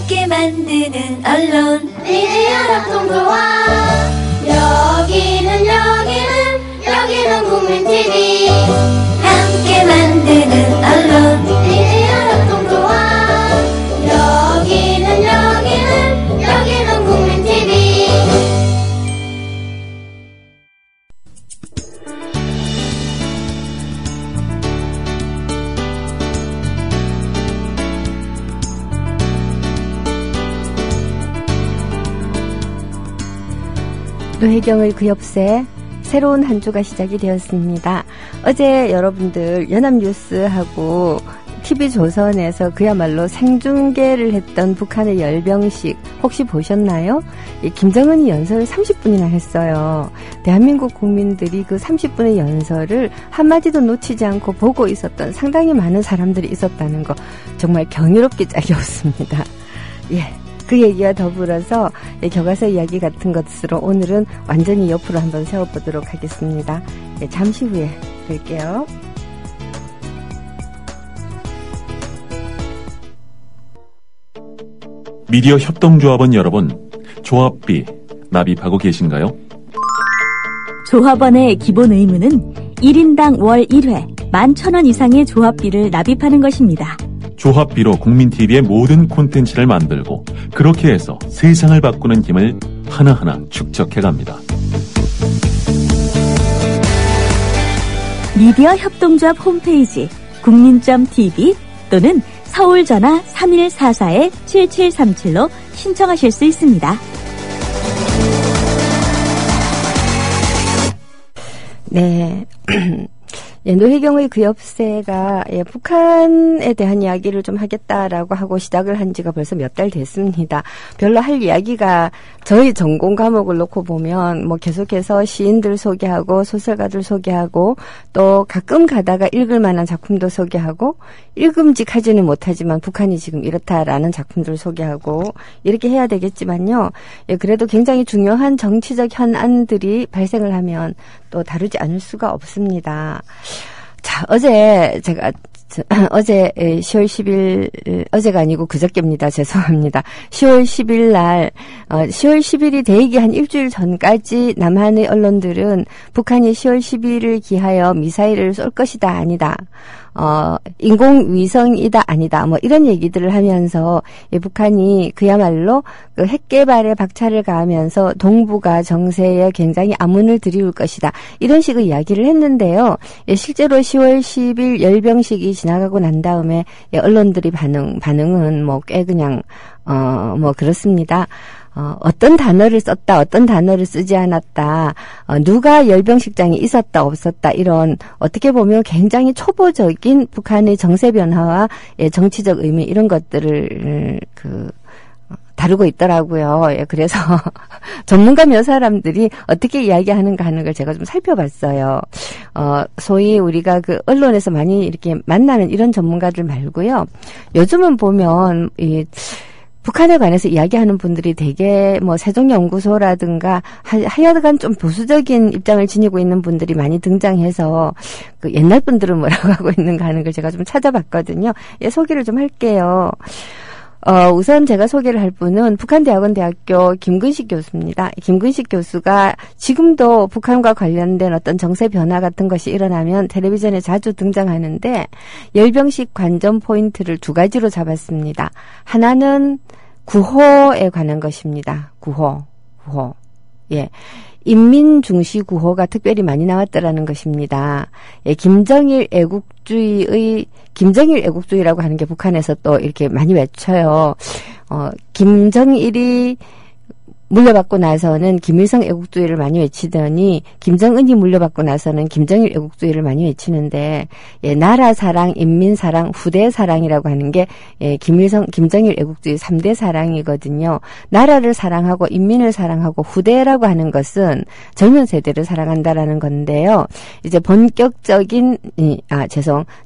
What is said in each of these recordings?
함께 만드는 언론 미디어 협동조합. 여기는 국민TV. 함께 만드는 언론 미디어 협동조합. 여기는 국민TV. 노혜경의 그 옆새 새로운 한 주가 시작이 되었습니다. 어제 여러분들 연합뉴스하고 TV조선에서 그야말로 생중계를 했던 북한의 열병식 혹시 보셨나요? 김정은이 연설을 30분이나 했어요. 대한민국 국민들이 그 30분의 연설을 한마디도 놓치지 않고 보고 있었던 상당히 많은 사람들이 있었다는 거 정말 경이롭게 짝이 없습니다. 예. 그 얘기와 더불어서 교과서 이야기 같은 것으로 오늘은 완전히 옆으로 한번 세워보도록 하겠습니다. 잠시 후에 뵐게요. 미디어 협동조합원 여러분, 조합비 납입하고 계신가요? 조합원의 기본 의무는 1인당 월 1회 11,000원 이상의 조합비를 납입하는 것입니다. 조합비로 국민TV의 모든 콘텐츠를 만들고 그렇게 해서 세상을 바꾸는 힘을 하나하나 축적해갑니다. 미디어 협동조합 홈페이지 국민.tv 또는 서울 전화 3144-7737로 신청하실 수 있습니다. 네. 노혜경의 그 옆새가 북한에 대한 이야기를 좀 하겠다라고 하고 시작을 한 지가 벌써 몇 달 됐습니다. 별로 할 이야기가 저희 전공 과목을 놓고 보면 뭐 계속해서 시인들 소개하고 소설가들 소개하고 또 가끔 가다가 읽을 만한 작품도 소개하고 읽음직하지는 못하지만 북한이 지금 이렇다라는 작품들 소개하고 이렇게 해야 되겠지만요. 그래도 굉장히 중요한 정치적 현안들이 발생을 하면 또 다루지 않을 수가 없습니다. 자, 어제 10월 10일, 어제가 아니고 그저께입니다. 죄송합니다. 10월 10일 날, 10월 10일이 되기 한 일주일 전까지 남한의 언론들은 북한이 10월 10일을 기하여 미사일을 쏠 것이다, 아니다. 인공위성이다, 아니다. 뭐 이런 얘기들을 하면서 북한이 그야말로 그 핵개발에 박차를 가하면서 동북아 정세에 굉장히 암문을 들이울 것이다. 이런 식의 이야기를 했는데요. 실제로 10월 10일 열병식이 지나가고 난 다음에 언론들이 반응은 뭐 꽤 그냥 뭐 그렇습니다. 어떤 단어를 썼다, 어떤 단어를 쓰지 않았다, 누가 열병식장에 있었다, 없었다, 이런, 어떻게 보면 굉장히 초보적인 북한의 정세 변화와 정치적 의미, 이런 것들을, 다루고 있더라고요. 그래서 전문가 몇 사람들이 어떻게 이야기하는가 하는 걸 제가 좀 살펴봤어요. 소위 우리가 그 언론에서 많이 이렇게 만나는 이런 전문가들 말고요. 요즘은 보면, 북한에 관해서 이야기하는 분들이 되게 뭐 세종연구소라든가 하여간 좀 보수적인 입장을 지니고 있는 분들이 많이 등장해서 그 옛날 분들은 뭐라고 하고 있는가 하는 걸 제가 좀 찾아봤거든요. 소개를 좀 할게요. 우선 제가 소개를 할 분은 북한대학원대학교 김근식 교수입니다. 김근식 교수가 지금도 북한과 관련된 어떤 정세 변화 같은 것이 일어나면 텔레비전에 자주 등장하는데 열병식 관전 포인트를 두 가지로 잡았습니다. 하나는 구호에 관한 것입니다. 구호. 예. 인민중시 구호가 특별히 많이 나왔더라는 것입니다. 김정일 애국주의라고 하는 게 북한에서 또 이렇게 많이 외쳐요. 김정일이 물려받고 나서는 김일성 애국주의를 많이 외치더니 김정은이 물려받고 나서는 김정일 애국주의를 많이 외치는데 나라 사랑, 인민 사랑, 후대 사랑이라고 하는 게 김정일 애국주의 3대 사랑이거든요. 나라를 사랑하고 인민을 사랑하고 후대라고 하는 것은 젊은 세대를 사랑한다라는 건데요. 이제 본격적인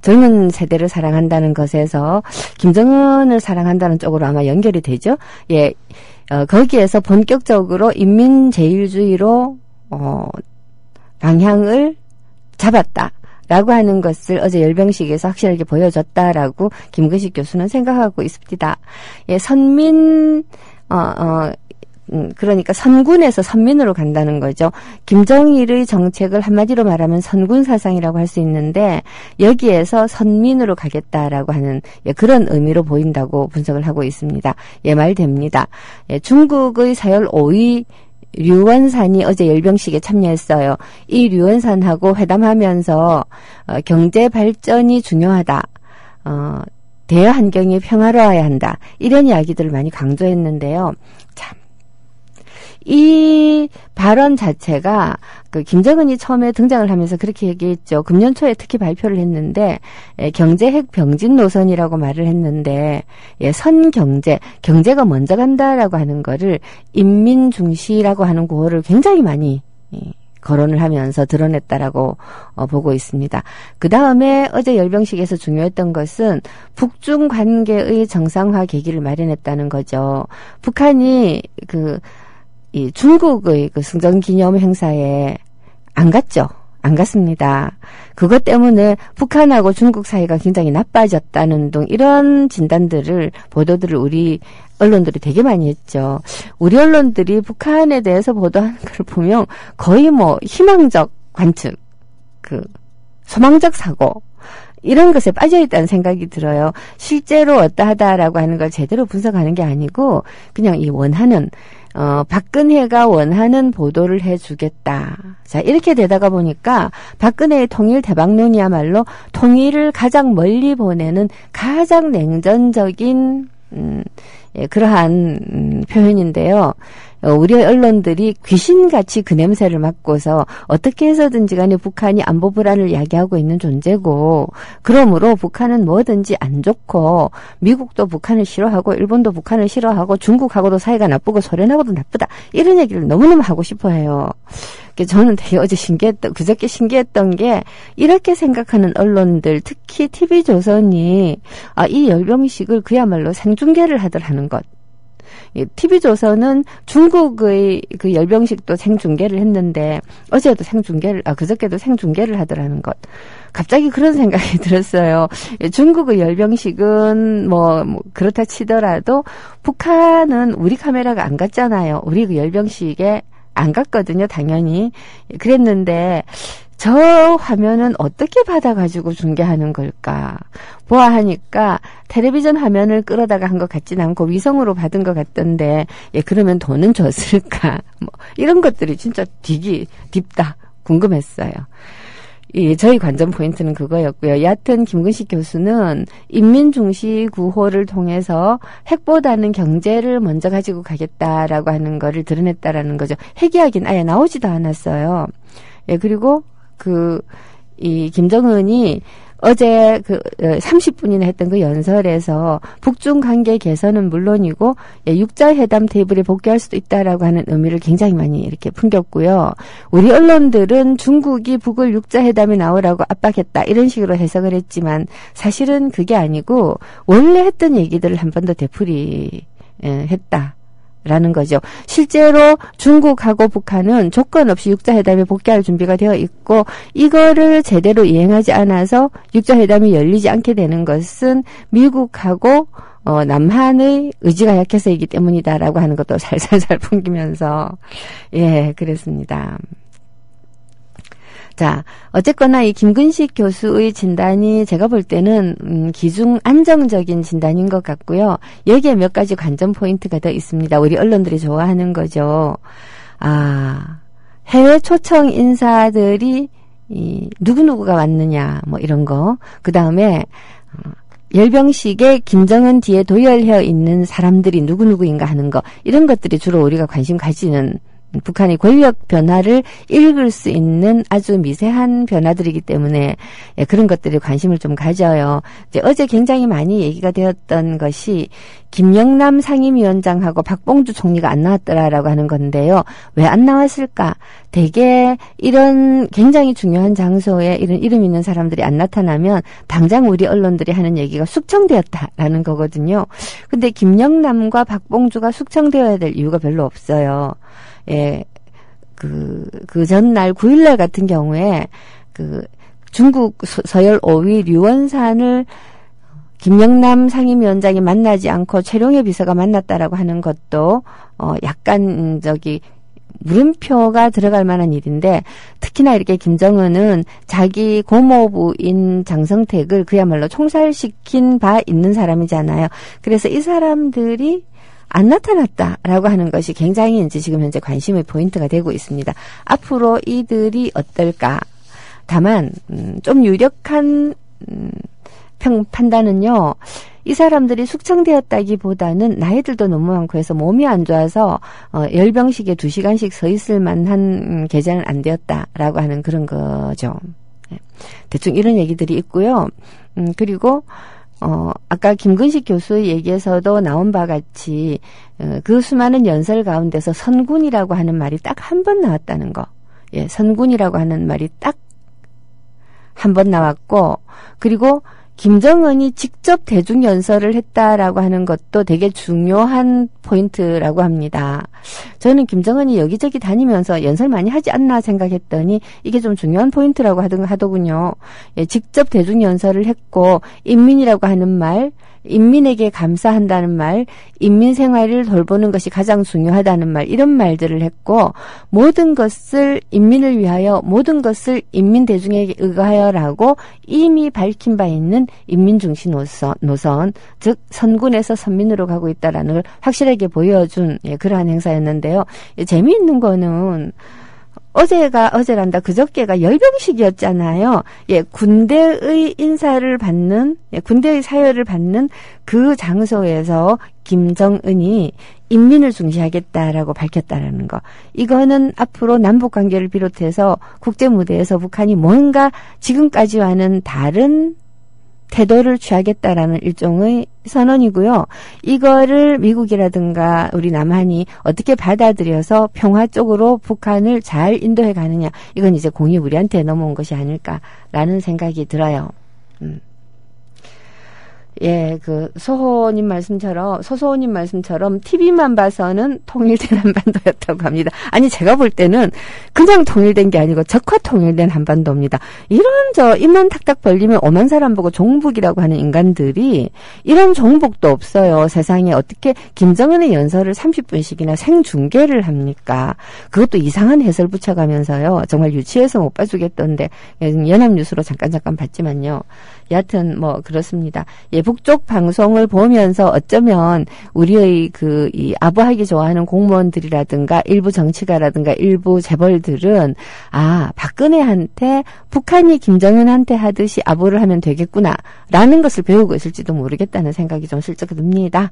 젊은 세대를 사랑한다는 것에서 김정은을 사랑한다는 쪽으로 아마 연결이 되죠. 예. 거기에서 본격적으로 인민제일주의로 방향을 잡았다. 라고 하는 것을 어제 열병식에서 확실하게 보여줬다라고 김근식 교수는 생각하고 있습니다. 예, 선민, 그러니까 선군에서 선민으로 간다는 거죠. 김정일의 정책을 한마디로 말하면 선군 사상이라고 할 수 있는데 여기에서 선민으로 가겠다라고 하는 그런 의미로 보인다고 분석을 하고 있습니다. 예, 말됩니다. 예, 중국의 서열 5위 류원산이 어제 열병식에 참여했어요. 이 류원산하고 회담하면서 경제 발전이 중요하다. 대외 환경이 평화로워야 한다. 이런 이야기들을 많이 강조했는데요. 참. 이 발언 자체가 김정은이 처음에 등장을 하면서 그렇게 얘기했죠. 금년 초에 특히 발표를 했는데 경제 핵 병진 노선이라고 말을 했는데 경제가 먼저 간다라고 하는 거를 인민중시라고 하는 구호를 굉장히 많이 거론을 하면서 드러냈다라고 보고 있습니다. 그 다음에 어제 열병식에서 중요했던 것은 북중 관계의 정상화 계기를 마련했다는 거죠. 북한이 이 중국의 승전기념 행사에 안 갔죠. 안 갔습니다. 그것 때문에 북한하고 중국 사이가 굉장히 나빠졌다는 등 이런 보도들을 우리 언론들이 되게 많이 했죠. 우리 언론들이 북한에 대해서 보도하는 걸 보면 거의 희망적 관측, 소망적 사고, 이런 것에 빠져있다는 생각이 들어요. 실제로 어떠하다라고 하는 걸 제대로 분석하는 게 아니고 그냥 박근혜가 원하는 보도를 해주겠다. 자, 이렇게 되다가 보니까 박근혜의 통일 대박론이야말로 통일을 가장 멀리 보내는 가장 냉전적인 그러한 표현인데요. 우리 언론들이 귀신같이 그 냄새를 맡고서 어떻게 해서든지 간에 북한이 안보 불안을 야기하고 있는 존재고, 그러므로 북한은 뭐든지 안 좋고, 미국도 북한을 싫어하고, 일본도 북한을 싫어하고, 중국하고도 사이가 나쁘고, 소련하고도 나쁘다. 이런 얘기를 너무너무 하고 싶어 해요. 저는 되게 어제 그저께 신기했던 게, 이렇게 생각하는 언론들, 특히 TV조선이, 이 열병식을 그야말로 생중계를 하더라는 것. TV조선은 중국의 그 열병식도 생중계를 했는데, 그저께도 생중계를 하더라는 것. 갑자기 그런 생각이 들었어요. 중국의 열병식은 그렇다 치더라도, 북한은 우리 카메라가 안 갔잖아요. 우리 그 열병식에 안 갔거든요, 당연히. 그랬는데, 저 화면은 어떻게 받아가지고 중계하는 걸까? 보아하니까 텔레비전 화면을 끌어다가 한 것 같진 않고 위성으로 받은 것 같던데, 그러면 돈은 줬을까? 이런 것들이 진짜 딥다. 궁금했어요. 저희 관전 포인트는 그거였고요. 여하튼 김근식 교수는 인민중시 구호를 통해서 핵보다는 경제를 먼저 가지고 가겠다라고 하는 거를 드러냈다라는 거죠. 핵 이야기는 아예 나오지도 않았어요. 그리고 이 김정은이 어제 30분이나 했던 그 연설에서 북중 관계 개선은 물론이고 육자회담 테이블에 복귀할 수도 있다라고 하는 의미를 굉장히 많이 이렇게 풍겼고요. 우리 언론들은 중국이 북을 육자회담에 나오라고 압박했다 이런 식으로 해석을 했지만 사실은 그게 아니고 원래 했던 얘기들을 한 번 더 되풀이 했다. 라는 거죠. 실제로 중국하고 북한은 조건 없이 육자회담에 복귀할 준비가 되어 있고 이거를 제대로 이행하지 않아서 육자회담이 열리지 않게 되는 것은 미국하고 남한의 의지가 약해서이기 때문이다라고 하는 것도 살살살 풍기면서 그랬습니다. 자, 어쨌거나 이 김근식 교수의 진단이 제가 볼 때는 기중 안정적인 진단인 것 같고요. 여기에 몇 가지 관전 포인트가 더 있습니다. 우리 언론들이 좋아하는 거죠. 해외 초청 인사들이 누구누구가 왔느냐 이런 거. 그 다음에 열병식에 김정은 뒤에 도열해 있는 사람들이 누구누구인가 하는 거. 이런 것들이 주로 우리가 관심 가지는 북한의 권력 변화를 읽을 수 있는 아주 미세한 변화들이기 때문에 그런 것들에 관심을 좀 가져요. 이제 어제 굉장히 많이 얘기가 되었던 것이 김영남 상임위원장하고 박봉주 총리가 안 나왔더라라고 하는 건데요. 왜 안 나왔을까? 대개 이런 굉장히 중요한 장소에 이런 이름 있는 사람들이 안 나타나면 당장 우리 언론들이 하는 얘기가 숙청되었다라는 거거든요. 근데 김영남과 박봉주가 숙청되어야 될 이유가 별로 없어요. 그 전날 9일날 같은 경우에 중국 서열 5위 류원산을 김영남 상임위원장이 만나지 않고 최룡해 비서가 만났다라고 하는 것도 약간 물음표가 들어갈 만한 일인데, 특히나 이렇게 김정은은 자기 고모부인 장성택을 그야말로 총살시킨 바 있는 사람이잖아요. 그래서 이 사람들이 안 나타났다라고 하는 것이 굉장히 이제 지금 현재 관심의 포인트가 되고 있습니다. 앞으로 이들이 어떨까? 다만 좀 유력한 판단은요, 이 사람들이 숙청되었다기보다는 나이들도 너무 많고 해서 몸이 안 좋아서 열병식에 2시간씩 서 있을 만한 계장은 안 되었다라고 하는 그런 거죠. 대충 이런 얘기들이 있고요. 그리고 아까 김근식 교수의 얘기에서도 나온 바 같이 그 수많은 연설 가운데서 선군이라고 하는 말이 딱 한 번 나왔다는 거. 예, 선군이라고 하는 말이 딱 한 번 나왔고, 그리고 김정은이 직접 대중연설을 했다라고 하는 것도 되게 중요한 포인트라고 합니다. 저는 김정은이 여기저기 다니면서 연설 많이 하지 않나 생각했더니 이게 좀 중요한 포인트라고 하더군요. 예, 직접 대중연설을 했고, 인민이라고 하는 말, 인민에게 감사한다는 말, 인민 생활을 돌보는 것이 가장 중요하다는 말, 이런 말들을 했고, 모든 것을 인민을 위하여, 모든 것을 인민 대중에게 의거하여라고 이미 밝힌 바 있는 인민중시 노선, 즉 선군에서 선민으로 가고 있다라는 걸 확실하게 보여준 그러한 행사였는데요. 재미있는 거는 어제란다 그저께가 열병식이었잖아요. 예, 군대의 인사를 받는, 군대의 사열을 받는 그 장소에서 김정은이 인민을 중시하겠다라고 밝혔다라는 거. 이거는 앞으로 남북 관계를 비롯해서 국제 무대에서 북한이 뭔가 지금까지와는 다른 태도를 취하겠다라는 일종의 선언이고요. 이거를 미국이라든가 우리 남한이 어떻게 받아들여서 평화 쪽으로 북한을 잘 인도해 가느냐. 이건 이제 공이 우리한테 넘어온 것이 아닐까라는 생각이 들어요. 예, 소소호님 말씀처럼 TV만 봐서는 통일된 한반도였다고 합니다. 아니, 제가 볼 때는 그냥 통일된 게 아니고 적화 통일된 한반도입니다. 입만 탁탁 벌리면 오만 사람 보고 종북이라고 하는 인간들이 이런 종북도 없어요. 세상에 어떻게 김정은의 연설을 30분씩이나 생중계를 합니까? 그것도 이상한 해설 붙여가면서요. 정말 유치해서 못 봐주겠던데, 연합뉴스로 잠깐 봤지만요. 여하튼 그렇습니다. 예, 북쪽 방송을 보면서 어쩌면 우리의 이 아부하기 좋아하는 공무원들이라든가 일부 정치가라든가 일부 재벌들은 박근혜한테 북한이 김정은한테 하듯이 아부를 하면 되겠구나라는 것을 배우고 있을지도 모르겠다는 생각이 좀 슬쩍 듭니다.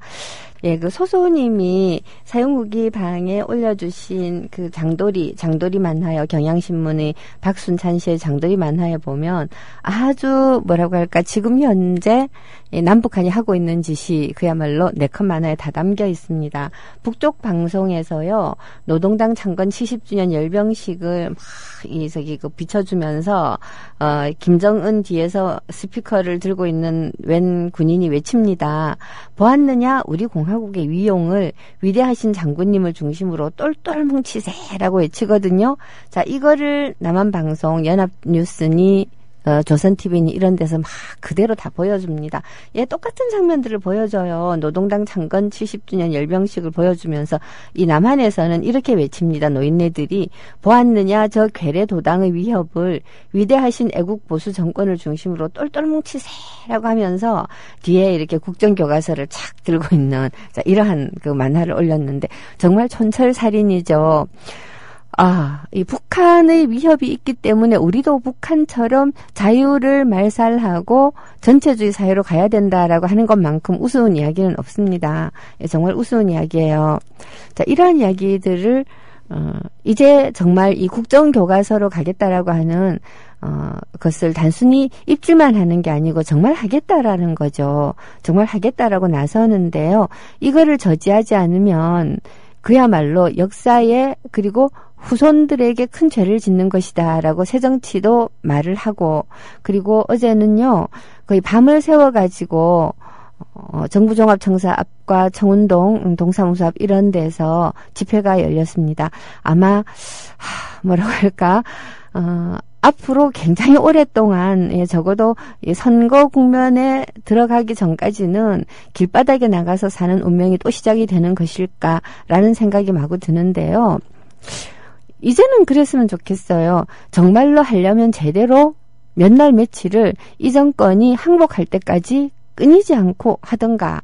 예, 소소님이 사용후기 방에 올려주신 그 장도리 만화요, 경향신문의 박순찬 씨의 장도리 만화에 보면 아주 지금 현재 남북한이 하고 있는 짓이 그야말로 네컷 만화에 다 담겨 있습니다. 북쪽 방송에서요, 노동당 창건 70주년 열병식을 비춰주면서, 김정은 뒤에서 스피커를 들고 있는 웬 군인이 외칩니다. 보았느냐? 우리 공화국의 위용을 위대하신 장군님을 중심으로 똘똘 뭉치세라고 외치거든요. 자, 이거를 남한방송, 연합뉴스니, 조선TV니 이런 데서 그대로 다 보여줍니다. 예, 똑같은 장면들을 보여줘요. 노동당 창건 70주년 열병식을 보여주면서 이 남한에서는 이렇게 외칩니다. 노인네들이 보았느냐 저 괴뢰 도당의 위협을 위대하신 애국 보수 정권을 중심으로 똘똘 뭉치세라고 하면서 뒤에 이렇게 국정교과서를 착 들고 있는 이러한 그 만화를 올렸는데 정말 촌철살인이죠. 이 북한의 위협이 있기 때문에 우리도 북한처럼 자유를 말살하고 전체주의 사회로 가야 된다라고 하는 것만큼 우스운 이야기는 없습니다. 정말 우스운 이야기예요. 자, 이러한 이야기들을 이제 정말 이 국정교과서로 가겠다라고 하는 것을 단순히 입질만 하는 게 아니고 정말 하겠다라는 거죠. 정말 하겠다라고 나서는데요. 이거를 저지하지 않으면 그야말로 역사에 그리고 후손들에게 큰 죄를 짓는 것이다라고 새정치도 말을 하고, 그리고 어제는요 거의 밤을 새워가지고 정부종합청사 앞과 청운동 동사무소 앞 이런 데서 집회가 열렸습니다. 아마 앞으로 굉장히 오랫동안 적어도 선거 국면에 들어가기 전까지는 길바닥에 나가서 사는 운명이 또 시작이 되는 것일까라는 생각이 마구 드는데요. 이제는 그랬으면 좋겠어요. 정말로 하려면 제대로 몇 날 며칠을 이 정권이 항복할 때까지 끊이지 않고 하던가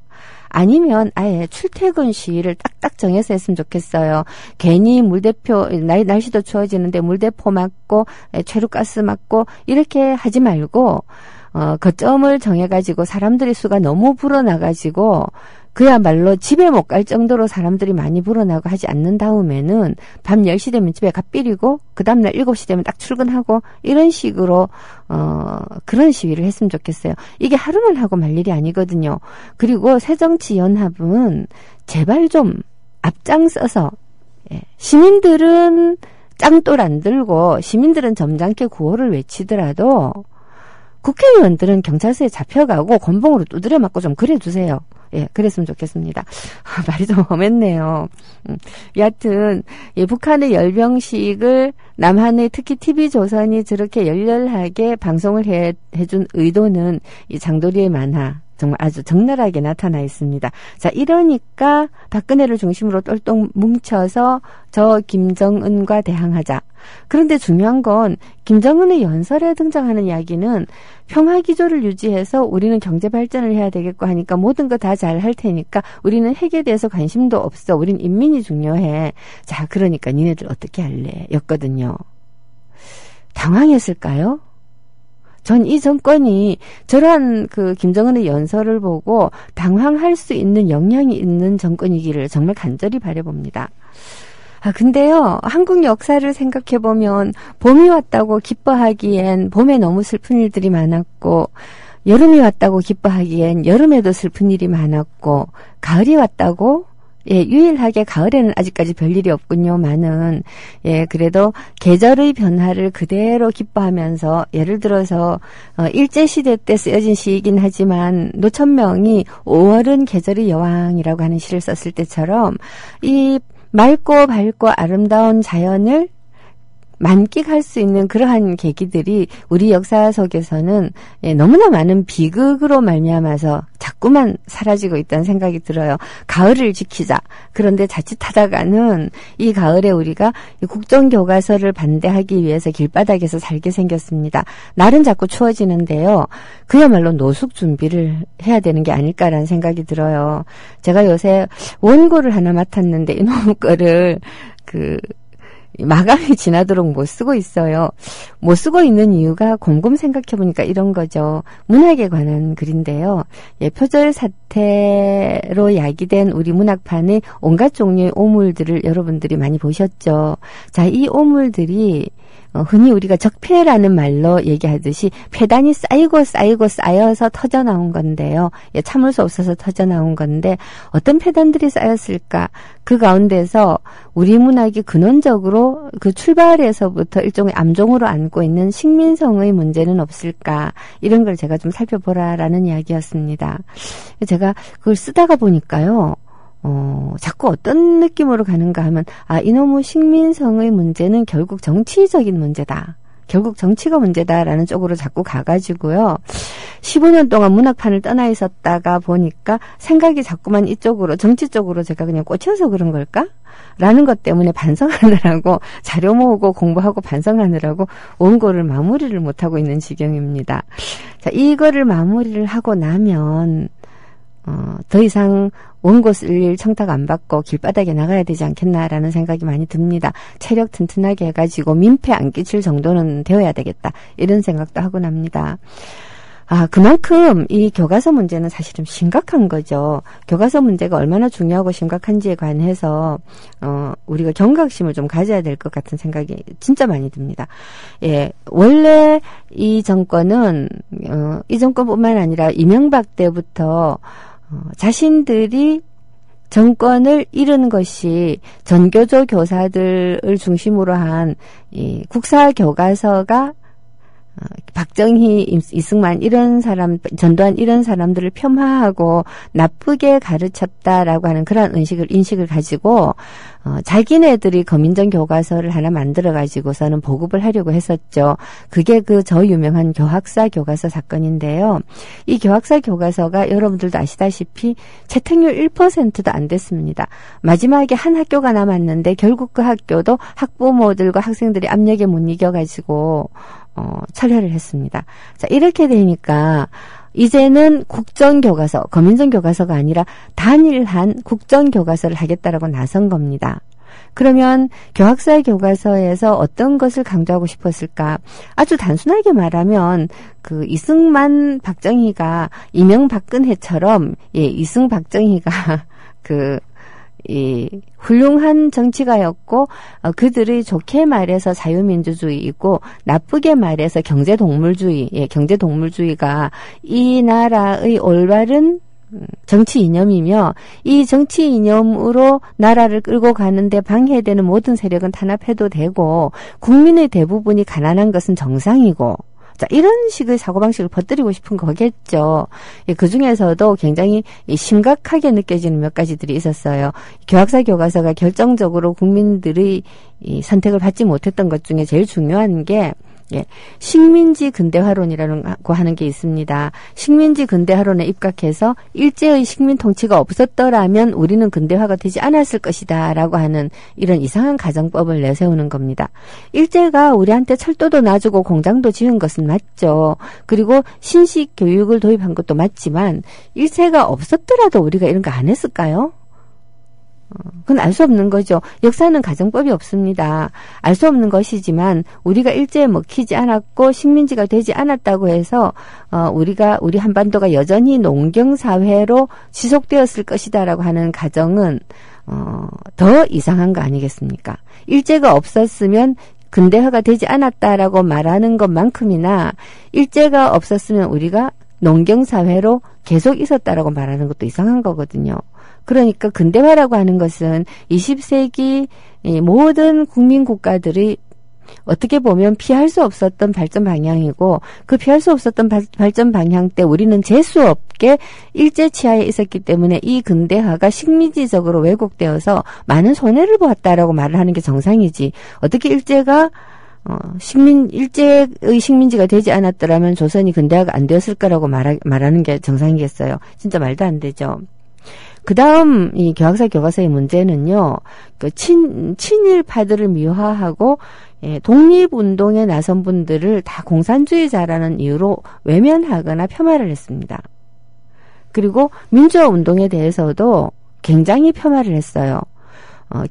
아니면 아예 출퇴근 시일을 딱딱 정해서 했으면 좋겠어요. 괜히 물대포, 날씨도 추워지는데 물대포 맞고 최루가스 맞고 이렇게 하지 말고 거점을 정해가지고 사람들의 수가 너무 불어나가지고 그야말로 집에 못 갈 정도로 사람들이 많이 불어나고 하지 않는 다음에는 밤 10시 되면 집에 갓비리고 그 다음날 7시 되면 딱 출근하고 이런 식으로 그런 시위를 했으면 좋겠어요. 이게 하루만 하고 말 일이 아니거든요. 그리고 새정치연합은 제발 좀 앞장서서 시민들은 짱돌 안 들고 시민들은 점잖게 구호를 외치더라도 국회의원들은 경찰서에 잡혀가고 권봉으로 두드려 맞고 좀 그래 두세요. 예, 그랬으면 좋겠습니다. 말이 좀 험했네요. 여하튼, 북한의 열병식을 남한의 특히 TV조선이 저렇게 열렬하게 방송을 해준 의도는 이 장도리의 만화, 정말 아주 적나라하게 나타나 있습니다. 자, 이러니까 박근혜를 중심으로 똘똘 뭉쳐서 저 김정은과 대항하자. 그런데 중요한 건 김정은의 연설에 등장하는 이야기는 평화기조를 유지해서 우리는 경제 발전을 해야 되겠고 하니까 모든 거 다 잘 할 테니까 우리는 핵에 대해서 관심도 없어. 우린 인민이 중요해. 자, 그러니까 니네들 어떻게 할래? 였거든요. 당황했을까요? 전 이 정권이 저러한 그 김정은의 연설을 보고 당황할 수 있는 역량이 있는 정권이기를 정말 간절히 바라봅니다. 근데요, 한국 역사를 생각해보면 봄이 왔다고 기뻐하기엔 봄에 너무 슬픈 일들이 많았고, 여름이 왔다고 기뻐하기엔 여름에도 슬픈 일이 많았고, 가을이 왔다고 유일하게 가을에는 아직까지 별일이 없군요만은, 그래도 계절의 변화를 그대로 기뻐하면서, 예를 들어서, 일제시대 때 쓰여진 시이긴 하지만, 노천명이 5월은 계절의 여왕이라고 하는 시를 썼을 때처럼, 이 맑고 밝고 아름다운 자연을 만끽할 수 있는 그러한 계기들이 우리 역사 속에서는 너무나 많은 비극으로 말미암아서 자꾸만 사라지고 있다는 생각이 들어요. 가을을 지키자. 그런데 자칫하다가는 이 가을에 우리가 국정교과서를 반대하기 위해서 길바닥에서 살게 생겼습니다. 날은 자꾸 추워지는데요. 그야말로 노숙 준비를 해야 되는 게 아닐까라는 생각이 들어요. 제가 요새 원고를 하나 맡았는데 이놈 거를 마감이 지나도록 못 쓰고 있어요. 못 쓰고 있는 이유가 곰곰 생각해보니까 이런 거죠. 문학에 관한 글인데요. 표절 사태로 야기된 우리 문학판의 온갖 종류의 오물들을 여러분들이 많이 보셨죠. 자, 이 오물들이 흔히 우리가 적폐라는 말로 얘기하듯이 폐단이 쌓여서 터져나온 건데요. 참을 수 없어서 터져나온 건데 어떤 폐단들이 쌓였을까? 그 가운데서 우리 문학이 근원적으로 그 출발에서부터 일종의 암종으로 안고 있는 식민성의 문제는 없을까? 이런 걸 제가 좀 살펴보라라는 이야기였습니다. 제가 그걸 쓰다가 보니까요. 자꾸 어떤 느낌으로 가는가 하면, 이놈의 식민성의 문제는 결국 정치적인 문제다. 결국 정치가 문제다라는 쪽으로 자꾸 가가지고요. 15년 동안 문학판을 떠나 있었다가 보니까 생각이 자꾸만 이쪽으로, 정치 쪽으로 제가 그냥 꽂혀서 그런 걸까? 라는 것 때문에 반성하느라고, 자료 모으고 공부하고 반성하느라고 원고를 마무리를 못하고 있는 지경입니다. 자, 이거를 마무리를 하고 나면, 더 이상 원고 쓸 청탁 안 받고 길바닥에 나가야 되지 않겠나라는 생각이 많이 듭니다. 체력 튼튼하게 해가지고 민폐 안 끼칠 정도는 되어야 되겠다. 이런 생각도 하고 납니다. 그만큼 이 교과서 문제는 사실은 심각한 거죠. 교과서 문제가 얼마나 중요하고 심각한지에 관해서 우리가 경각심을 좀 가져야 될 것 같은 생각이 진짜 많이 듭니다. 원래 이 정권은 이 정권뿐만 아니라 이명박 때부터 자신들이 정권을 잃은 것이 전교조 교사들을 중심으로 한 이 국사 교과서가 박정희, 이승만 이런 사람, 전두환 이런 사람들을 폄하하고 나쁘게 가르쳤다라고 하는 그런 인식을 가지고 자기네들이 거민정 교과서를 하나 만들어 가지고서는 보급을 하려고 했었죠. 그게 그 저 유명한 교학사 교과서 사건인데요. 이 교학사 교과서가 여러분들도 아시다시피 채택률 1%도 안 됐습니다. 마지막에 한 학교가 남았는데 결국 그 학교도 학부모들과 학생들이 압력에 못 이겨가지고 철회를 했습니다. 자, 이렇게 되니까 이제는 국정교과서, 거민정교과서가 아니라 단일한 국정교과서를 하겠다라고 나선 겁니다. 그러면 교학사 교과서에서 어떤 것을 강조하고 싶었을까? 아주 단순하게 말하면 그 이승만, 박정희가 이명박근혜처럼 이승박정희가 훌륭한 정치가였고 그들의 좋게 말해서 자유민주주의이고 나쁘게 말해서 경제동물주의가 이 나라의 올바른 정치 이념이며 이 정치 이념으로 나라를 끌고 가는데 방해되는 모든 세력은 탄압해도 되고 국민의 대부분이 가난한 것은 정상이고 자, 이런 식의 사고방식을 퍼뜨리고 싶은 거겠죠. 그 중에서도 굉장히 심각하게 느껴지는 몇 가지들이 있었어요. 교학사 교과서가 결정적으로 국민들의 선택을 받지 못했던 것 중에 제일 중요한 게 식민지 근대화론이라고 하는 게 있습니다. 식민지 근대화론에 입각해서 일제의 식민 통치가 없었더라면 우리는 근대화가 되지 않았을 것이다 라고 하는 이런 이상한 가정법을 내세우는 겁니다. 일제가 우리한테 철도도 놔주고 공장도 지은 것은 맞죠. 그리고 신식 교육을 도입한 것도 맞지만 일제가 없었더라도 우리가 이런 거 안 했을까요? 그건 알 수 없는 거죠. 역사는 가정법이 없습니다. 알 수 없는 것이지만 우리가 일제에 먹히지 않았고 식민지가 되지 않았다고 해서 우리 한반도가 여전히 농경사회로 지속되었을 것이다라고 하는 가정은 더 이상한 거 아니겠습니까? 일제가 없었으면 근대화가 되지 않았다라고 말하는 것만큼이나 일제가 없었으면 우리가 농경사회로 계속 있었다라고 말하는 것도 이상한 거거든요. 그러니까 근대화라고 하는 것은 20세기 모든 국민 국가들이 어떻게 보면 피할 수 없었던 발전 방향이고 그 피할 수 없었던 발전 방향 때 우리는 재수 없게 일제 치하에 있었기 때문에 이 근대화가 식민지적으로 왜곡되어서 많은 손해를 보았다라고 말을 하는 게 정상이지. 어떻게 일제가 일제의 식민지가 되지 않았더라면 조선이 근대화가 안 되었을까라고 말하는 게 정상이겠어요. 진짜 말도 안 되죠. 그 다음, 이 교학사 교과서의 문제는요, 친일파들을 미화하고, 독립운동에 나선 분들을 다 공산주의자라는 이유로 외면하거나 폄하를 했습니다. 그리고 민주화 운동에 대해서도 굉장히 폄하를 했어요.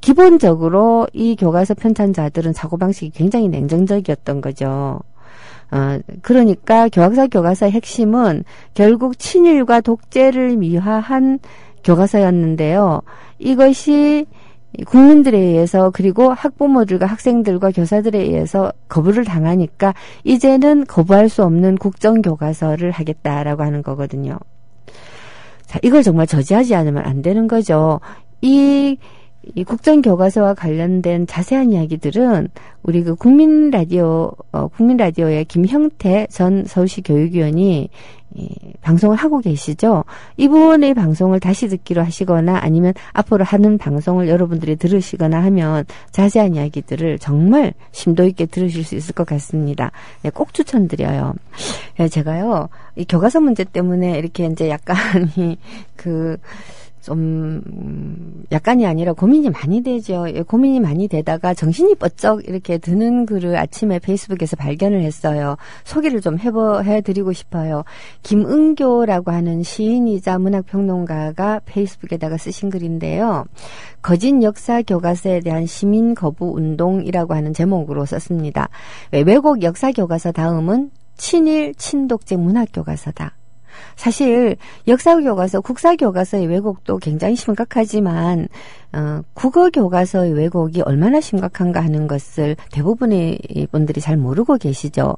기본적으로 이 교과서 편찬자들은 사고방식이 굉장히 냉정적이었던 거죠. 그러니까 교학사 교과서의 핵심은 결국 친일과 독재를 미화한 교과서였는데요. 이것이 국민들에 의해서 그리고 학부모들과 학생들과 교사들에 의해서 거부를 당하니까 이제는 거부할 수 없는 국정교과서를 하겠다라고 하는 거거든요. 자, 이걸 정말 저지하지 않으면 안 되는 거죠. 이 국정교과서와 관련된 자세한 이야기들은 우리 그 국민라디오의 김형태 전 서울시 교육위원이 방송을 하고 계시죠. 이분의 방송을 다시 듣기로 하시거나 아니면 앞으로 하는 방송을 여러분들이 들으시거나 하면 자세한 이야기들을 정말 심도 있게 들으실 수 있을 것 같습니다. 네, 꼭 추천드려요. 제가요, 이 교과서 문제 때문에 이렇게 이제 약간이 약간이 아니라 고민이 많이 되죠. 고민이 많이 되다가 정신이 번쩍 이렇게 드는 글을 아침에 페이스북에서 발견을 했어요. 소개를 좀 해드리고 싶어요. 김은교라고 하는 시인이자 문학평론가가 페이스북에다가 쓰신 글인데요. 거짓 역사 교과서에 대한 시민 거부 운동이라고 하는 제목으로 썼습니다. 왜곡 역사 교과서 다음은 친일 친독재 문학 교과서다. 사실 역사교과서, 국사교과서의 왜곡도 굉장히 심각하지만 국어교과서의 왜곡이 얼마나 심각한가 하는 것을 대부분의 분들이 잘 모르고 계시죠.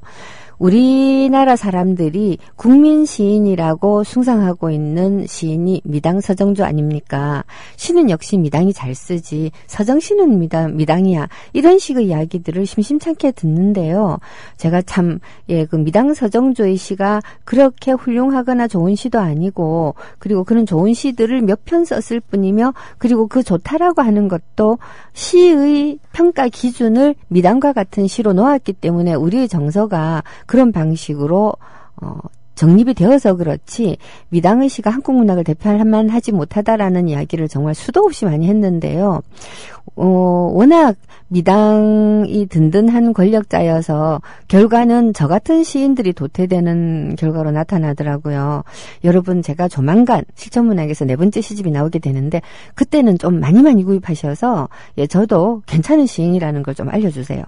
우리나라 사람들이 국민 시인이라고 숭상하고 있는 시인이 미당 서정조 아닙니까? 시는 역시 미당이 잘 쓰지. 서정시는 미당이야. 이런 식의 이야기들을 심심찮게 듣는데요. 제가 참, 그 미당 서정조의 시가 그렇게 훌륭하거나 좋은 시도 아니고, 그리고 그런 좋은 시들을 몇 편 썼을 뿐이며, 그리고 그 좋다라고 하는 것도 시의 평가 기준을 미당과 같은 시로 놓았기 때문에 우리의 정서가 그런 방식으로 정립이 되어서 그렇지 미당의 시가 한국 문학을 대표할 만하지 못하다라는 이야기를 정말 수도 없이 많이 했는데요. 워낙 미당이 든든한 권력자여서 결과는 저 같은 시인들이 도태되는 결과로 나타나더라고요. 여러분, 제가 조만간 실천문학에서 4번째 시집이 나오게 되는데 그때는 좀 많이 구입하셔서 저도 괜찮은 시인이라는 걸 좀 알려주세요.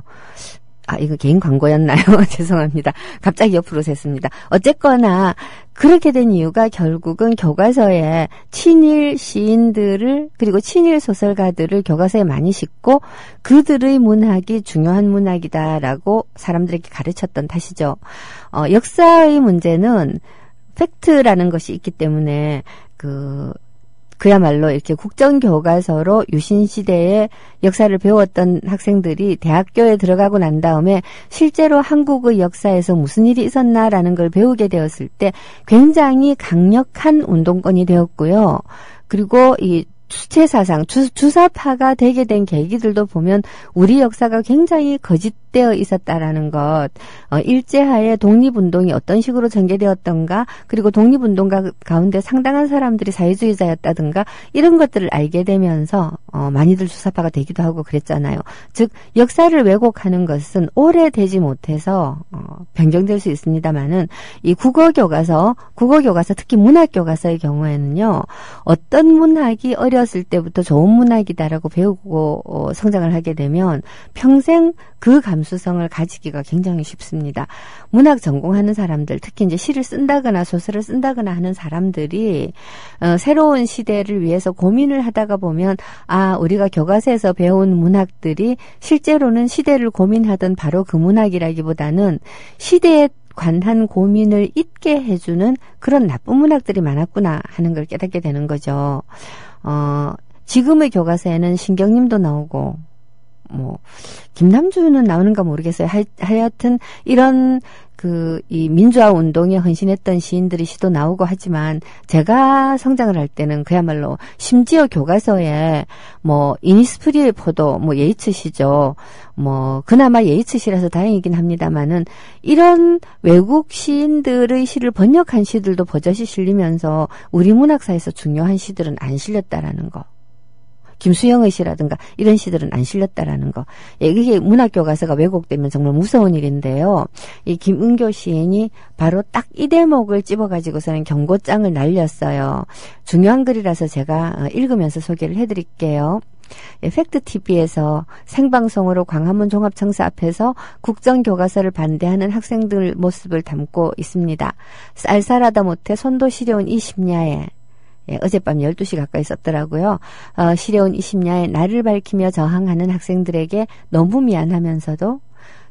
이거 개인 광고였나요? 죄송합니다. 갑자기 옆으로 샜습니다. 어쨌거나 그렇게 된 이유가 결국은 교과서에 친일 시인들을 그리고 친일 소설가들을 교과서에 많이 싣고 그들의 문학이 중요한 문학이다라고 사람들에게 가르쳤던 탓이죠. 역사의 문제는 팩트라는 것이 있기 때문에 그야말로 이렇게 국정교과서로 유신시대의 역사를 배웠던 학생들이 대학교에 들어가고 난 다음에 실제로 한국의 역사에서 무슨 일이 있었나라는 걸 배우게 되었을 때 굉장히 강력한 운동권이 되었고요. 그리고 이 수채사상, 주사파가 되게 된 계기들도 보면 우리 역사가 굉장히 거짓되어 있었다라는 것, 일제하에 독립운동이 어떤 식으로 전개되었던가, 그리고 독립운동 가운데 상당한 사람들이 사회주의자였다든가 이런 것들을 알게 되면서 많이들 주사파가 되기도 하고 그랬잖아요. 즉 역사를 왜곡하는 것은 오래되지 못해서 변경될 수 있습니다만은 이 국어교과서 특히 문학교과서의 경우에는요, 어떤 문학이 어렸을 때부터 좋은 문학이다라고 배우고 성장을 하게 되면 평생 그 감수성을 가지기가 굉장히 쉽습니다. 문학 전공하는 사람들, 특히 이제 시를 쓴다거나 소설을 쓴다거나 하는 사람들이 새로운 시대를 위해서 고민을 하다가 보면 우리가 교과서에서 배운 문학들이 실제로는 시대를 고민하던 바로 그 문학이라기보다는 시대에 관한 고민을 잊게 해주는 그런 나쁜 문학들이 많았구나 하는 걸 깨닫게 되는 거죠. 지금의 교과서에는 신경님도 나오고, 김남주는 나오는가 모르겠어요. 하여튼, 이런, 이 민주화 운동에 헌신했던 시인들이 시도 나오고 하지만, 제가 성장을 할 때는 그야말로, 심지어 교과서에, 이니스프리의 포도, 예이츠 시죠. 그나마 예이츠 시라서 다행이긴 합니다만은, 이런 외국 시인들의 시를 번역한 시들도 버젓이 실리면서, 우리 문학사에서 중요한 시들은 안 실렸다라는 거. 김수영의 시라든가 이런 시들은 안 실렸다라는 거. 이게 문학교과서가 왜곡되면 정말 무서운 일인데요. 이 김은교 시인이 바로 딱 이 대목을 찝어가지고서는 경고장을 날렸어요. 중요한 글이라서 제가 읽으면서 소개를 해드릴게요. 팩트TV에서 생방송으로 광화문 종합청사 앞에서 국정교과서를 반대하는 학생들 모습을 담고 있습니다. 쌀쌀하다 못해 손도 시려운 이 심야에 어젯밤 12시 가까이 썼더라고요. 시려운 이 심야에 나를 밝히며 저항하는 학생들에게 너무 미안하면서도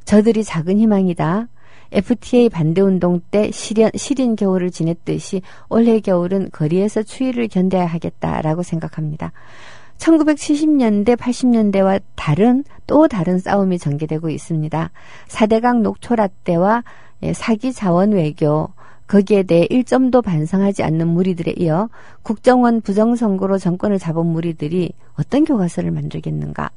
저들이 작은 희망이다. FTA 반대운동 때 시린 겨울을 지냈듯이 올해 겨울은 거리에서 추위를 견뎌야 하겠다라고 생각합니다. 1970년대, 80년대와 또 다른 싸움이 전개되고 있습니다. 4대강 녹초라 때와 사기 자원 외교, 거기에 대해 1점도 반성하지 않는 무리들에 이어 국정원 부정선거로 정권을 잡은 무리들이 어떤 교과서를 만들겠는가.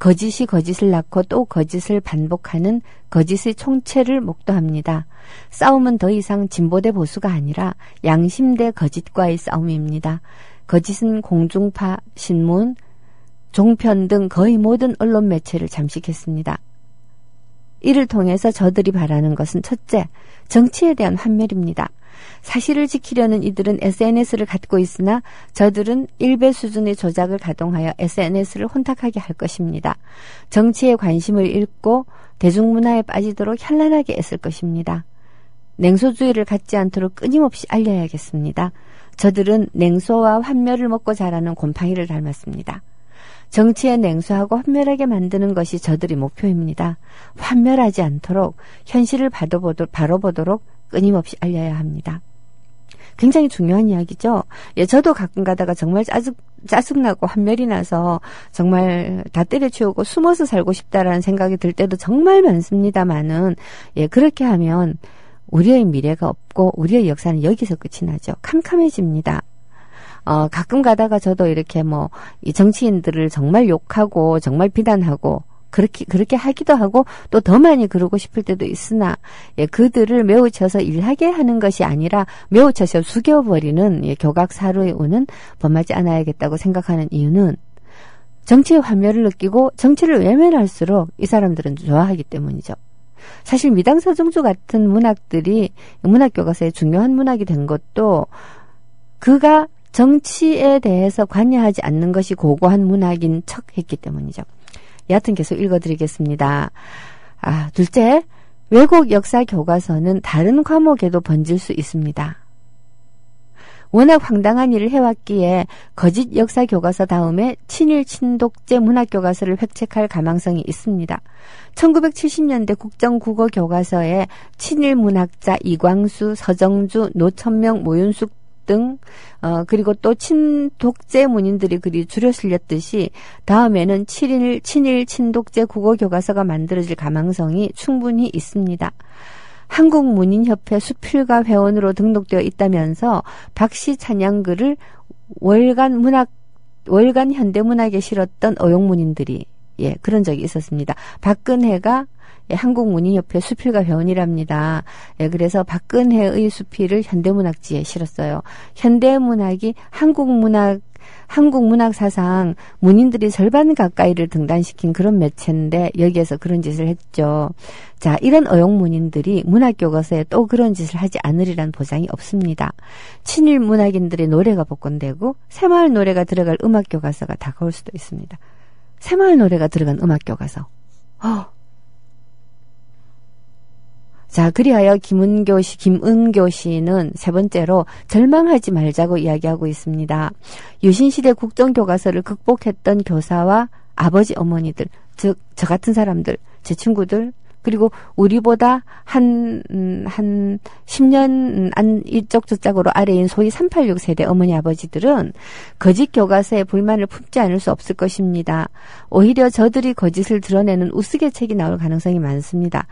거짓이 거짓을 낳고 또 거짓을 반복하는 거짓의 총체를 목도합니다. 싸움은 더 이상 진보 대 보수가 아니라 양심 대 거짓과의 싸움입니다. 거짓은 공중파, 신문, 종편 등 거의 모든 언론 매체를 잠식했습니다. 이를 통해서 저들이 바라는 것은 첫째, 정치에 대한 환멸입니다. 사실을 지키려는 이들은 SNS를 갖고 있으나 저들은 1배 수준의 조작을 가동하여 SNS를 혼탁하게 할 것입니다. 정치에 관심을 잃고 대중문화에 빠지도록 현란하게 애쓸 것입니다. 냉소주의를 갖지 않도록 끊임없이 알려야겠습니다. 저들은 냉소와 환멸을 먹고 자라는 곰팡이를 닮았습니다. 정치에 냉소하고 환멸하게 만드는 것이 저들의 목표입니다. 환멸하지 않도록 현실을 바라보도록 끊임없이 알려야 합니다. 굉장히 중요한 이야기죠. 예, 저도 가끔 가다가 정말 짜증나고 환멸이 나서 정말 다 때려치우고 숨어서 살고 싶다라는 생각이 들 때도 정말 많습니다만은, 예, 그렇게 하면 우리의 미래가 없고 우리의 역사는 여기서 끝이 나죠. 캄캄해집니다. 가끔 가다가 저도 이렇게 이 정치인들을 정말 욕하고 정말 비난하고 그렇게 하기도 하고 또 더 많이 그러고 싶을 때도 있으나, 예, 그들을 매우 쳐서 일하게 하는 것이 아니라 매우 쳐서 죽여버리는, 예, 교각사루에 오는 범하지 않아야겠다고 생각하는 이유는 정치의 환멸을 느끼고 정치를 외면할수록 이 사람들은 좋아하기 때문이죠. 사실 미당서정주 같은 문학들이 문학교과서에 중요한 문학이 된 것도 그가 정치에 대해서 관여하지 않는 것이 고고한 문학인 척 했기 때문이죠. 여하튼 계속 읽어드리겠습니다. 둘째, 왜곡 역사 교과서는 다른 과목에도 번질 수 있습니다. 워낙 황당한 일을 해왔기에 거짓 역사 교과서 다음에 친일 친독재 문학 교과서를 획책할 가망성이 있습니다. 1970년대 국정국어 교과서에 친일 문학자 이광수, 서정주, 노천명, 모윤숙 등 그리고 또 친독재 문인들이 글이 줄여 실렸듯이 다음에는 친일 친독재 국어 교과서가 만들어질 가망성이 충분히 있습니다. 한국문인협회 수필가 회원으로 등록되어 있다면서 박씨 찬양글을 월간 현대문학에 실었던 어용문인들이, 예, 그런 적이 있었습니다. 박근혜가, 예, 한국문인협회 수필가 회원이랍니다. 예, 그래서 박근혜의 수필을 현대문학지에 실었어요. 현대문학이 한국 문학 사상 문인들이 절반 가까이를 등단시킨 그런 매체인데 여기에서 그런 짓을 했죠. 자, 이런 어용문인들이 문학교과서에 또 그런 짓을 하지 않으리란 보장이 없습니다. 친일 문학인들의 노래가 복권되고 새마을 노래가 들어갈 음악교과서가 다가올 수도 있습니다. 새마을 노래가 들어간 음악교과서. 자, 그리하여 김은교 시인은 세 번째로 절망하지 말자고 이야기하고 있습니다. 유신시대 국정교과서를 극복했던 교사와 아버지 어머니들, 즉 저 같은 사람들, 제 친구들, 그리고 우리보다 한 10년 이쪽 저쪽으로 아래인 소위 386 세대 어머니 아버지들은 거짓 교과서에 불만을 품지 않을 수 없을 것입니다. 오히려 저들이 거짓을 드러내는 우스개책이 나올 가능성이 많습니다.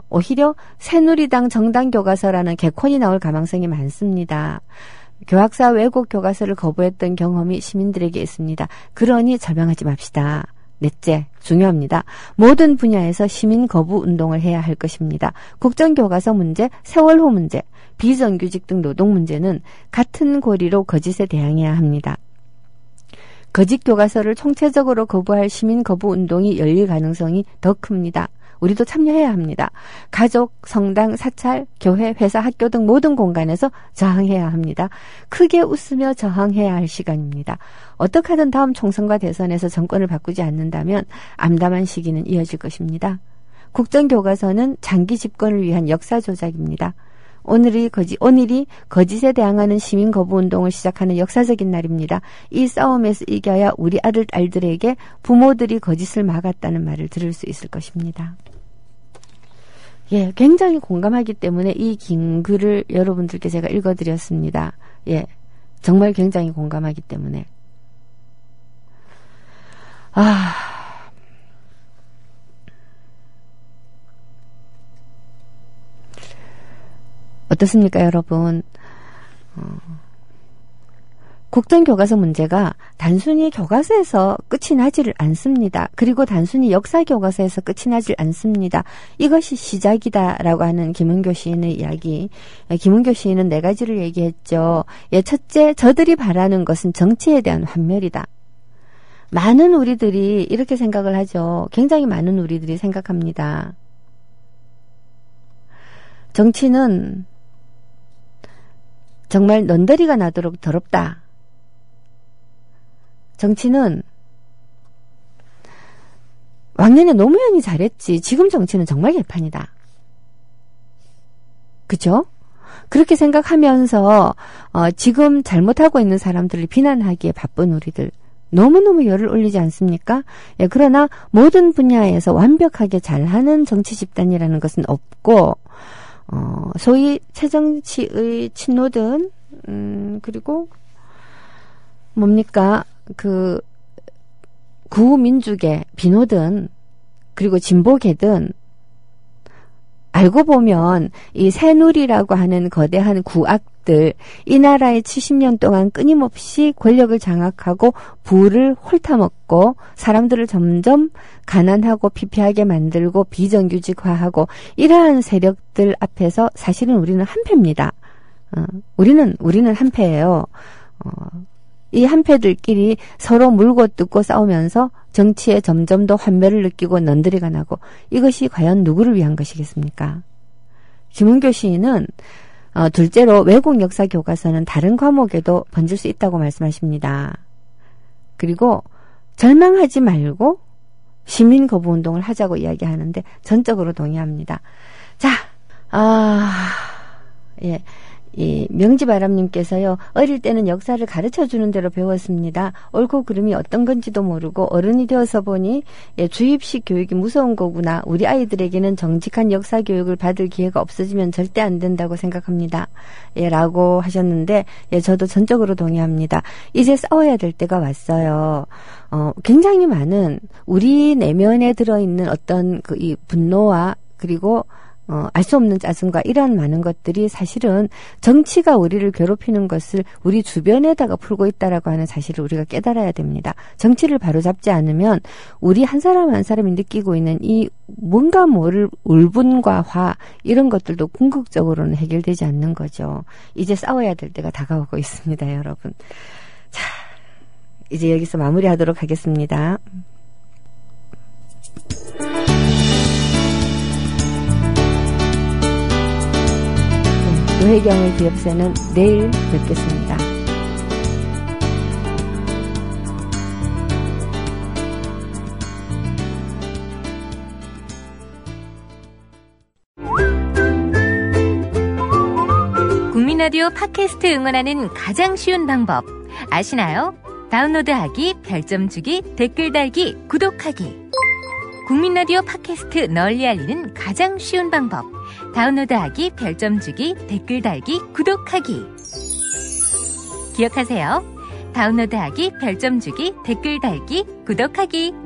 오히려 새누리당 정당 교과서라는 개콘이 나올 가능성이 많습니다. 교학사 왜곡 교과서를 거부했던 경험이 시민들에게 있습니다. 그러니 절망하지 맙시다. 넷째, 중요합니다. 모든 분야에서 시민 거부 운동을 해야 할 것입니다. 국정교과서 문제, 세월호 문제, 비정규직 등 노동 문제는 같은 고리로 거짓에 대항해야 합니다. 거짓 교과서를 총체적으로 거부할 시민 거부 운동이 열릴 가능성이 더 큽니다. 우리도 참여해야 합니다. 가족, 성당, 사찰, 교회, 회사, 학교 등 모든 공간에서 저항해야 합니다. 크게 웃으며 저항해야 할 시간입니다. 어떻게 하든 다음 총선과 대선에서 정권을 바꾸지 않는다면 암담한 시기는 이어질 것입니다. 국정교과서는 장기 집권을 위한 역사 조작입니다. 오늘이 거짓에 대항하는 시민 거부 운동을 시작하는 역사적인 날입니다. 이 싸움에서 이겨야 우리 아들들에게 부모들이 거짓을 막았다는 말을 들을 수 있을 것입니다. 예, 굉장히 공감하기 때문에 이 긴 글을 여러분들께 제가 읽어드렸습니다. 예, 정말 굉장히 공감하기 때문에. 어떻습니까, 여러분? 국정교과서 문제가 단순히 교과서에서 끝이 나지를 않습니다. 그리고 단순히 역사교과서에서 끝이 나질 않습니다. 이것이 시작이다라고 하는 김은교 시인의 이야기. 김은교 시인은 네 가지를 얘기했죠. 예, 첫째, 저들이 바라는 것은 정치에 대한 환멸이다. 많은 우리들이 이렇게 생각을 하죠. 굉장히 많은 우리들이 생각합니다. 정치는 정말 넌더리가 나도록 더럽다. 정치는 왕년에 노무현이 잘했지. 지금 정치는 정말 개판이다. 그죠? 그렇게 생각하면서 지금 잘못하고 있는 사람들을 비난하기에 바쁜 우리들. 너무너무 열을 올리지 않습니까? 예, 그러나 모든 분야에서 완벽하게 잘하는 정치 집단이라는 것은 없고 소위 새정치의 친노든 그리고 뭡니까 그 구민주계 비노든 그리고 진보계든 알고 보면 이 새누리라고 하는 거대한 구악들 이 나라에 70년 동안 끊임없이 권력을 장악하고 부를 홀타먹고 사람들을 점점 가난하고 피폐하게 만들고 비정규직화하고 이러한 세력들 앞에서 사실은 우리는 한패입니다. 우리는 한패예요. 이 한패들끼리 서로 물고 뜯고 싸우면서 정치에 점점 더 환멸을 느끼고 넌드리가 나고 이것이 과연 누구를 위한 것이겠습니까? 김은교 시인은 둘째로 외국 역사 교과서는 다른 과목에도 번질 수 있다고 말씀하십니다. 그리고 절망하지 말고 시민 거부 운동을 하자고 이야기하는데 전적으로 동의합니다. 자, 예. 이 명지바람님께서요. 어릴 때는 역사를 가르쳐주는 대로 배웠습니다. 옳고 그름이 어떤 건지도 모르고 어른이 되어서 보니 주입식 교육이 무서운 거구나. 우리 아이들에게는 정직한 역사 교육을 받을 기회가 없어지면 절대 안 된다고 생각합니다. 라고 하셨는데 저도 전적으로 동의합니다. 이제 싸워야 될 때가 왔어요. 굉장히 많은 우리 내면에 들어있는 어떤 이 분노와 그리고 알 수 없는 짜증과 이런 많은 것들이 사실은 정치가 우리를 괴롭히는 것을 우리 주변에다가 풀고 있다라고 하는 사실을 우리가 깨달아야 됩니다. 정치를 바로잡지 않으면 우리 한 사람 한 사람이 느끼고 있는 이 뭔가 모를 울분과 화 이런 것들도 궁극적으로는 해결되지 않는 거죠. 이제 싸워야 될 때가 다가오고 있습니다, 여러분. 자, 이제 여기서 마무리하도록 하겠습니다. 노혜경의 기업세는 내일 뵙겠습니다. 국민라디오 팟캐스트 응원하는 가장 쉬운 방법 아시나요? 다운로드하기, 별점 주기, 댓글 달기, 구독하기. 국민라디오 팟캐스트 널리 알리는 가장 쉬운 방법. 다운로드하기, 별점 주기, 댓글 달기, 구독하기. 기억하세요. 다운로드하기, 별점 주기, 댓글 달기, 구독하기.